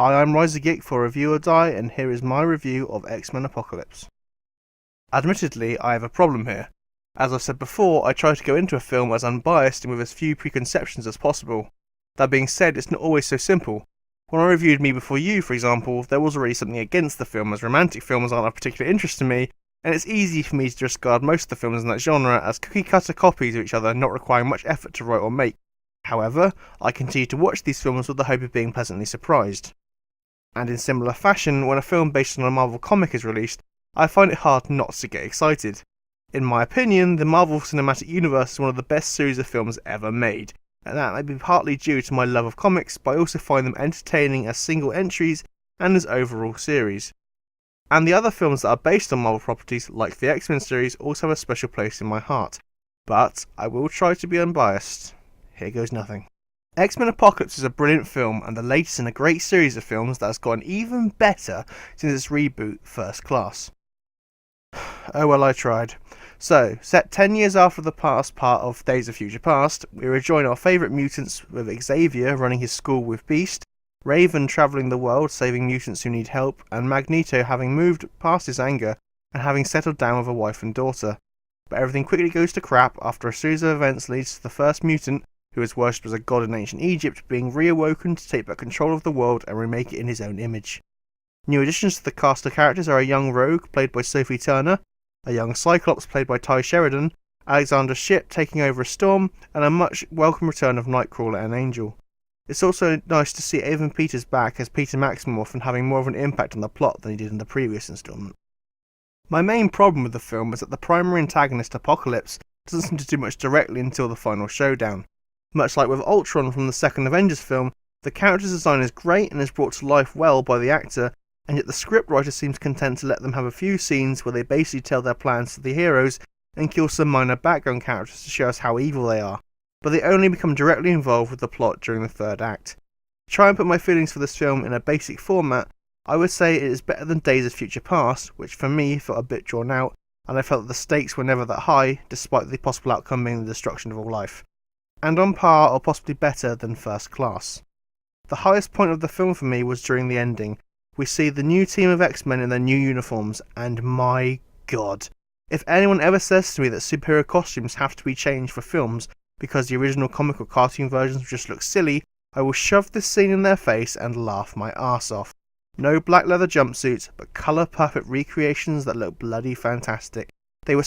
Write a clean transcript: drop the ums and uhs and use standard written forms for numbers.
Hi, I'm RyzorGick for Review or Die, and here is my review of Xmen Apocalypse. Admittedly, I have a problem here. As I've said before, I try to go into a film as unbiased and with as few preconceptions as possible. That being said, it's not always so simple. When I reviewed Me Before You, for example, there was already something against the film, as romantic films aren't of particular interest to me, and it's easy for me to discard most of the films in that genre as cookie-cutter copies of each other, not requiring much effort to write or make. However, I continue to watch these films with the hope of being pleasantly surprised. And in similar fashion, when a film based on a Marvel comic is released, I find it hard not to get excited. In my opinion, the Marvel Cinematic Universe is one of the best series of films ever made, and that may be partly due to my love of comics, but I also find them entertaining as single entries and as overall series. And the other films that are based on Marvel properties, like the X-Men series, also have a special place in my heart. But I will try to be unbiased. Here goes nothing. Xmen Apocalypse is a brilliant film and the latest in a great series of films that has gotten even better since its reboot, First Class. Oh well, I tried. So, set 10 years after the past part of Days of Future Past, we rejoin our favourite mutants with Xavier running his school with Beast, Raven travelling the world saving mutants who need help, and Magneto having moved past his anger and having settled down with a wife and daughter. But everything quickly goes to crap after a series of events leads to the first mutant, who is worshipped as a god in ancient Egypt, being reawoken to take back control of the world and remake it in his own image. New additions to the cast of characters are a young Rogue, played by Sophie Turner, a young Cyclops, played by Ty Sheridan, Alexander Shipp taking over as Storm, and a much welcome return of Nightcrawler and Angel. It's also nice to see Evan Peters back as Peter Maximoff and having more of an impact on the plot than he did in the previous instalment. My main problem with the film is that the primary antagonist, Apocalypse, doesn't seem to do much directly until the final showdown. Much like with Ultron from the second Avengers film, the character's design is great and is brought to life well by the actor, and yet the scriptwriter seems content to let them have a few scenes where they basically tell their plans to the heroes and kill some minor background characters to show us how evil they are, but they only become directly involved with the plot during the third act. To try and put my feelings for this film in a basic format, I would say it is better than Days of Future Past, which for me felt a bit drawn out, and I felt that the stakes were never that high, despite the possible outcome being the destruction of all life. And on par or possibly better than First Class. The highest point of the film for me was during the ending. We see the new team of X-Men in their new uniforms, and my god. If anyone ever says to me that superhero costumes have to be changed for films because the original comic or cartoon versions just look silly, I will shove this scene in their face and laugh my arse off. No black leather jumpsuits, but colour perfect recreations that look bloody fantastic. They were